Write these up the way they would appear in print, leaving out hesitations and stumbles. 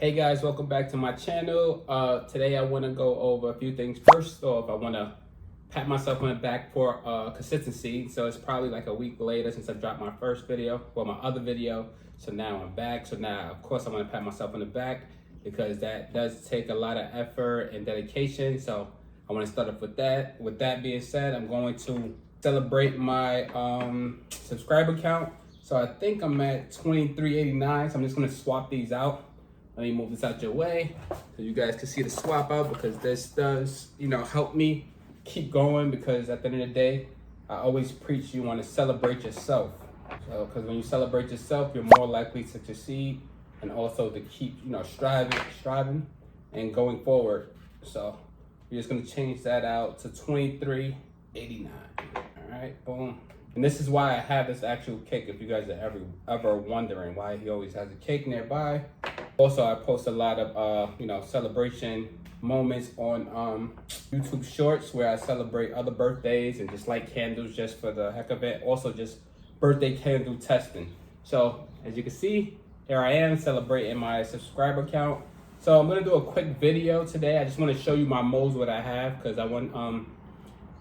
Hey guys, welcome back to my channel. Today I want to go over a few things. First off, I want to pat myself on the back for consistency. So it's probably like a week later since I dropped my first video, well, my other video. So now I'm back. So now, of course, I want to pat myself on the back because that does take a lot of effort and dedication. So I want to start off with that. With that being said, I'm going to celebrate my subscriber count. So I think I'm at 2389. So I'm just going to swap these out. Let me move this out your way so you guys can see the swap out, because this does, help me keep going, because at the end of the day, I always preach you want to celebrate yourself. So, because when you celebrate yourself, you're more likely to succeed and also to keep, striving and going forward. So we're just going to change that out to 2389. All right, boom. And this is why I have this actual cake, if you guys are ever wondering why he always has a cake nearby. Also, I post a lot of, celebration moments on YouTube Shorts where I celebrate other birthdays and just light candles just for the heck of it. Also, just birthday candle testing. So, as you can see, here I am celebrating my subscriber count. So, I'm going to do a quick video today. I just want to show you my molds, what I have, because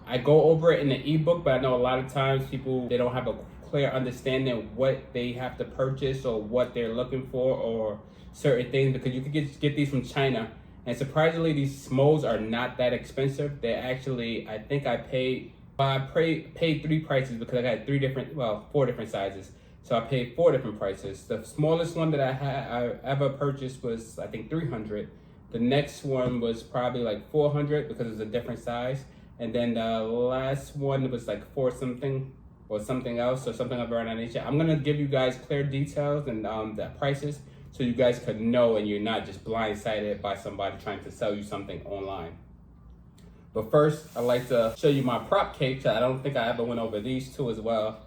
I go over it in the ebook, but I know a lot of times people, they don't have a clear understanding of what they have to purchase or what they're looking for or certain things, because you could get these from China, and surprisingly these molds are not that expensive. They're actually, I think I paid three prices because I got four different sizes, so I paid four different prices. The smallest one that I ever purchased was, I think, 300. The next one was probably like 400 because it was a different size, and then the last one was like 4 something or something else, or something around that nature. I'm gonna give you guys clear details and the prices, so you guys could know and you're not just blindsided by somebody trying to sell you something online. But first, I'd like to show you my prop cakes. I don't think I ever went over these two as well.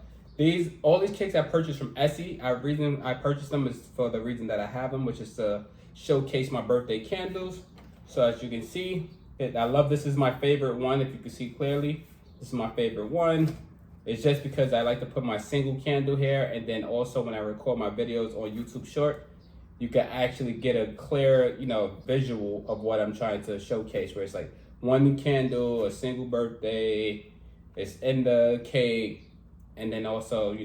All these cakes I purchased from Etsy. The reason I purchased them is for the reason that I have them, which is to showcase my birthday candles. So as you can see, I love this. Is my favorite one. If you can see clearly, this is my favorite one. It's just because I like to put my single candle here, and then also when I record my videos on YouTube Short, you can actually get a clear, visual of what I'm trying to showcase, where it's like one candle, a single birthday, it's in the cake, and then also,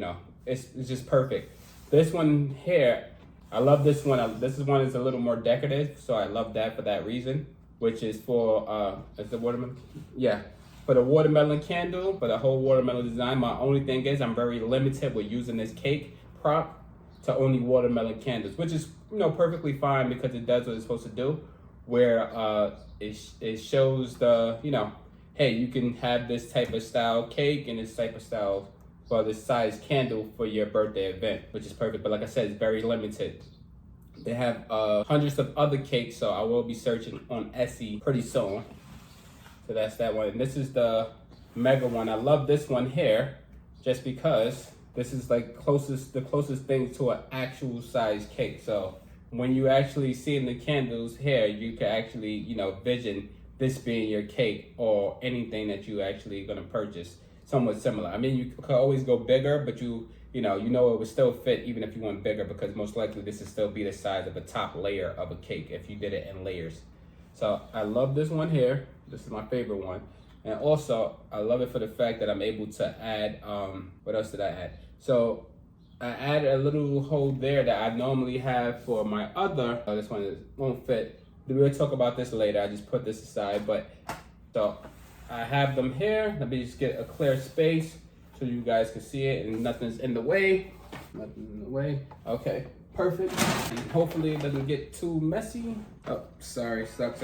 it's just perfect. This one here, I love this one. This one is a little more decorative, so I love that for that reason, which is for, is the watermelon? Yeah, for the watermelon candle, for the whole watermelon design. My only thing is I'm very limited with using this cake prop to only watermelon candles, which is, perfectly fine, because it does what it's supposed to do, where it shows the, hey, you can have this type of style cake and this type of style, for this size candle for your birthday event, which is perfect. But like I said, it's very limited. They have hundreds of other cakes, so I will be searching on Etsy pretty soon. So that's that one. And this is the mega one. I love this one here just because this is like the closest thing to an actual size cake. So when you actually see in the candles here, you can actually, vision this being your cake or anything that you actually gonna purchase somewhat similar. I mean, you could always go bigger, but you know it would still fit even if you went bigger, because most likely this would still be the size of the top layer of a cake if you did it in layers. So I love this one here. This is my favorite one. And also, I love it for the fact that I'm able to add, what else did I add? So I added a little hole there that I normally have for my other, this one won't fit. We'll talk about this later. I just put this aside, but so I have them here. Let me just get a clear space so you guys can see it and nothing's in the way. Nothing in the way. Okay, perfect. And hopefully it doesn't get too messy. Oh, sorry, sucks.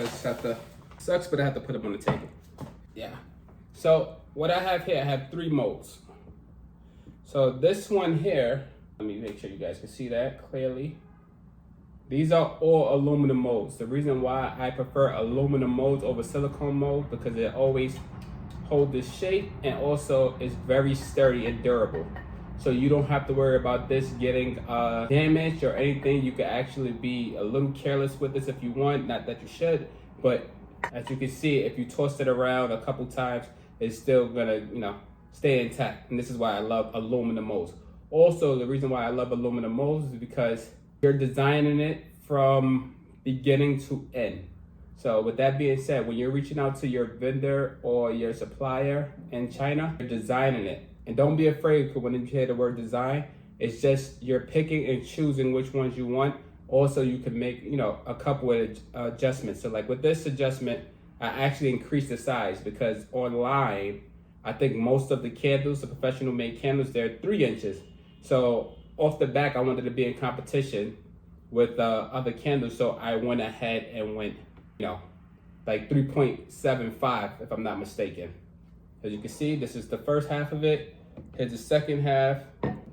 Sucks, but I have to put them on the table. Yeah. So what I have here, I have 3 molds. So this one here, let me make sure you guys can see that clearly. These are all aluminum molds. The reason why I prefer aluminum molds over silicone molds, because it always hold this shape, and also it's very sturdy and durable. So you don't have to worry about this getting damaged or anything. You can actually be a little careless with this if you want, not that you should, but as you can see, if you toss it around a couple times, it's still gonna, stay intact. And this is why I love aluminum molds. Also, the reason why I love aluminum molds is because you're designing it from beginning to end. So with that being said, when you're reaching out to your vendor or your supplier in China, you're designing it. And don't be afraid, because when you hear the word design, it's just you're picking and choosing which ones you want. Also, you can make, a couple of adjustments. So like with this adjustment, I actually increased the size because online, I think most of the candles, the professional made candles, they're 3 inches. So off the back, I wanted to be in competition with other candles. So I went ahead and went, like 3.75, if I'm not mistaken. As you can see, this is the first half of it. Here's the second half.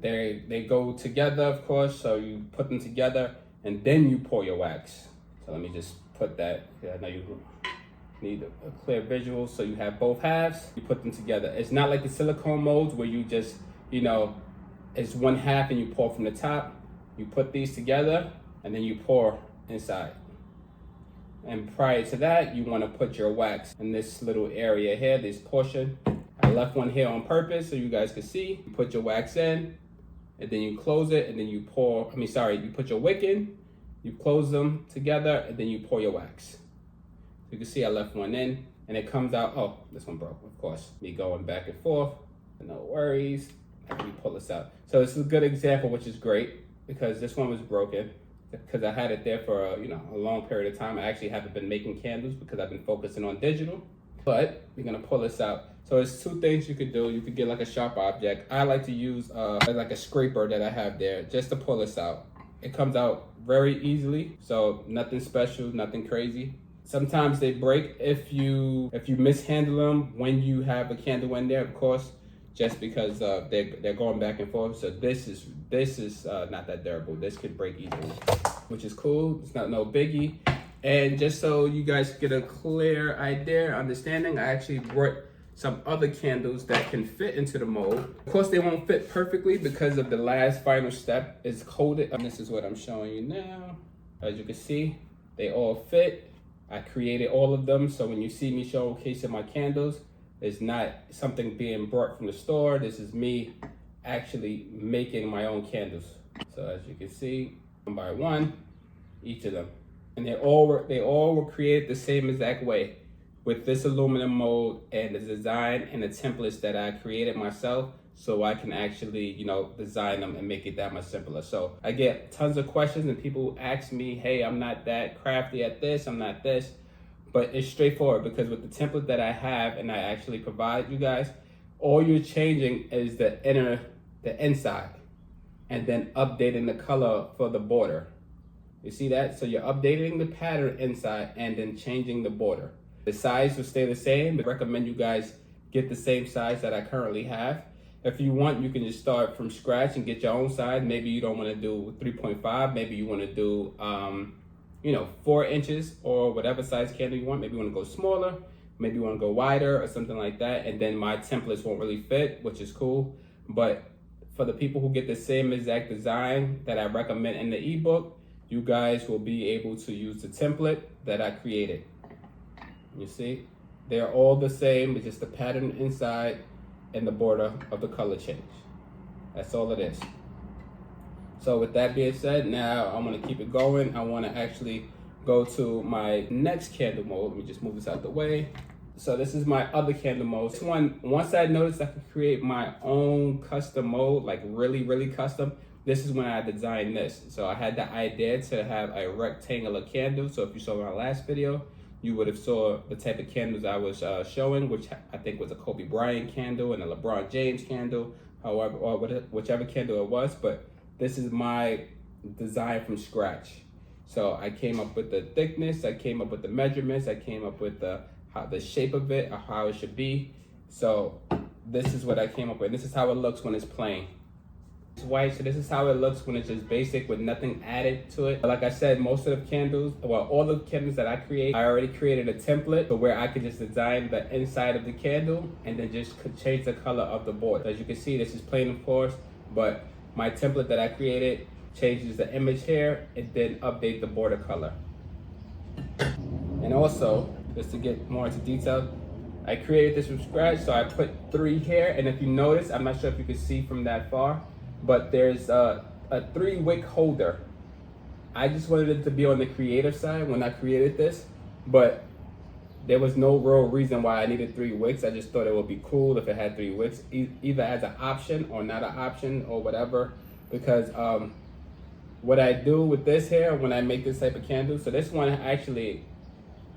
They go together, of course. So you put them together and then you pour your wax. So let me just put that. I know you need a clear visual. So you have both halves, you put them together. It's not like the silicone molds where you just, it's one half and you pour from the top. You put these together and then you pour inside. And prior to that, you want to put your wax in this little area here, this portion. I left one here on purpose so you guys can see. You put your wax in, and then you close it, and then you you put your wick in, you close them together, and then you pour your wax. You can see I left one in, and it comes out, oh, this one broke, of course. Me going back and forth, no worries. Let me pull this out. So this is a good example, which is great, because this one was broken, because I had it there for a long period of time. I actually haven't been making candles because I've been focusing on digital, but we're gonna pull this out. So there's 2 things you could do. You could get like a sharp object. I like to use like a scraper that I have there just to pull this out. It comes out very easily, so nothing special, nothing crazy. Sometimes they break if you mishandle them when you have a candle in there, of course, just because they're going back and forth. So this is not that durable. This could break easily, which is cool. It's not no biggie. And just so you guys get a clear idea, understanding, I actually brought some other candles that can fit into the mold. Of course, they won't fit perfectly because of the last final step is coated. And this is what I'm showing you now. As you can see, they all fit. I created all of them. So when you see me showcasing my candles, it's not something being brought from the store. This is me actually making my own candles. So as you can see, one by one, each of them. And they all were created the same exact way with this aluminum mold and the design and the templates that I created myself, so I can actually, design them and make it that much simpler. So I get tons of questions and people ask me, hey, I'm not that crafty at this, I'm not this, but it's straightforward because with the template that I have and I actually provide you guys, all you're changing is the inside, and then updating the color for the border. You see that? So you're updating the pattern inside and then changing the border. The size will stay the same, but I recommend you guys get the same size that I currently have. If you want, you can just start from scratch and get your own size. Maybe you don't want to do 3.5. Maybe you want to do, 4 inches or whatever size candle you want. Maybe you want to go smaller. Maybe you want to go wider or something like that. And then my templates won't really fit, which is cool. But for the people who get the same exact design that I recommend in the ebook, you guys will be able to use the template that I created. You see, they're all the same. It's just the pattern inside and the border of the color change. That's all it is. So with that being said, now I want to keep it going. I want to actually go to my next candle mold. Let me just move this out the way. So this is my other candle mold. This one, once I noticed I could create my own custom mold, like really, really custom, this is when I designed this. So I had the idea to have a rectangular candle. So if you saw my last video, you would have saw the type of candles I was showing, which I think was a Kobe Bryant candle and a LeBron James candle, however, or whichever candle it was. But this is my design from scratch. So I came up with the thickness, I came up with the measurements, I came up with the shape of it, or how it should be. So this is what I came up with. This is how it looks when it's plain. It's white, so this is how it looks when it's just basic with nothing added to it. Like I said, most of the candles, well, all the candles that I create, I already created a template for where I could just design the inside of the candle and then just change the color of the border. As you can see, this is plain, of course, but my template that I created changes the image here and then update the border color. And also, just to get more into detail, I created this from scratch, so I put 3 here, and if you notice, I'm not sure if you can see from that far, but there's a 3 wick holder I just wanted it to be on the creative side when I created this, but there was no real reason why I needed 3 wicks. I just thought it would be cool if it had 3 wicks, either as an option or not an option or whatever. Because what I do with this here when I make this type of candle, so this one actually,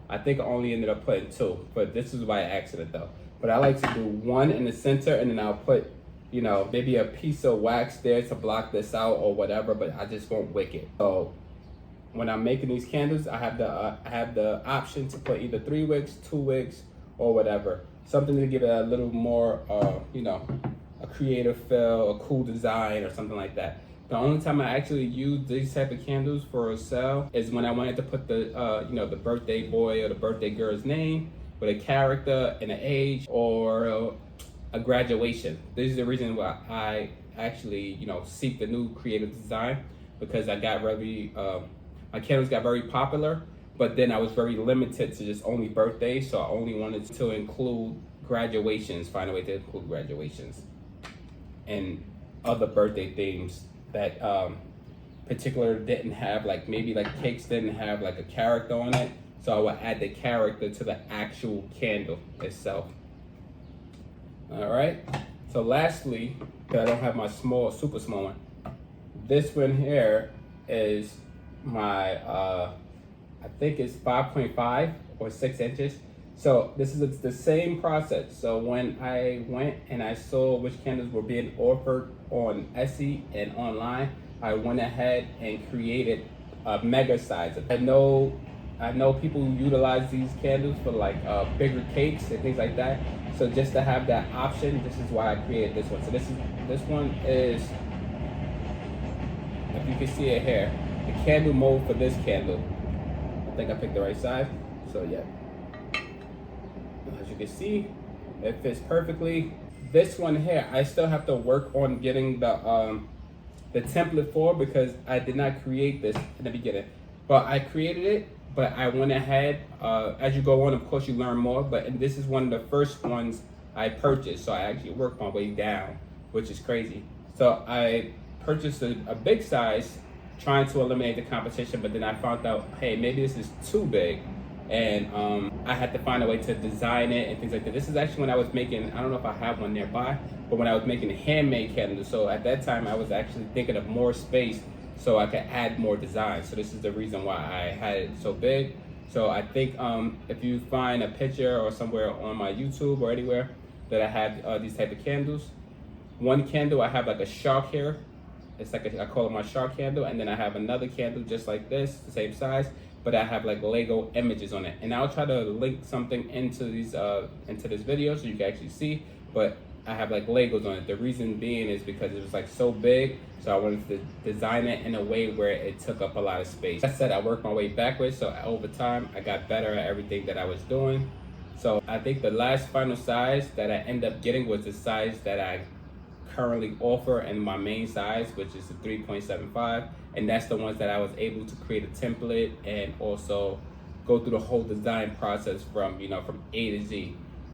I think I only ended up putting 2, but this is by accident though. But I like to do 1 in the center, and then I'll put, you know, maybe a piece of wax there to block this out or whatever, but I just won't wick it. So when I'm making these candles, I have the option to put either 3 wicks, 2 wicks, or whatever. Something to give it a little more, you know, a creative feel, a cool design, or something like that. The only time I actually use these type of candles for a sale is when I wanted to put the, you know, the birthday boy or the birthday girl's name with a character and an age, or a graduation. This is the reason why I actually, you know, seek the new creative design, because I got very, my candles got very popular, but then I was very limited to just only birthdays, so I only wanted to include graduations, find a way to include graduations and other birthday themes that particular didn't have, like maybe like cakes didn't have like a character on it, so I would add the character to the actual candle itself. All right, so lastly, because I don't have my super small one, this one here is my, I think it's 5.5 or 6 inches. So this is the same process. So when I went and I saw which candles were being offered on Etsy and online, I went ahead and created a mega size. I know people utilize these candles for like bigger cakes and things like that. So just to have that option, this is why I created this one. So this one is, if you can see it here, the candle mold for this candle. I think I picked the right size. So yeah, as you can see, it fits perfectly. This one here, I still have to work on getting the template for, because I did not create this in the beginning. But I created it, but I went ahead, as you go on, of course you learn more, but this is one of the first ones I purchased, so I actually worked my way down, which is crazy. So I purchased a big size, trying to eliminate the competition, but then I found out, hey, maybe this is too big, and I had to find a way to design it and things like that. This is actually when I was making, I don't know if I have one nearby, but when I was making handmade candles. So at that time I was actually thinking of more space so I could add more design. So this is the reason why I had it so big. So I think if you find a picture or somewhere on my YouTube or anywhere that I have these type of candles, one candle I have like a shark here. It's like I call it my shark candle, and then I have another candle just like this, the same size, but I have like Lego images on it. And I'll try to link something into these into this video so you can actually see, but I have like Legos on it. The reason being is because it was like so big, so I wanted to design it in a way where it took up a lot of space. That said, I worked my way backwards, so over time I got better at everything that I was doing. So I think the last final size that I ended up getting was the size that I currently offer in my main size, which is the 3.75, and that's the ones that I was able to create a template and also go through the whole design process from, you know, from A to Z.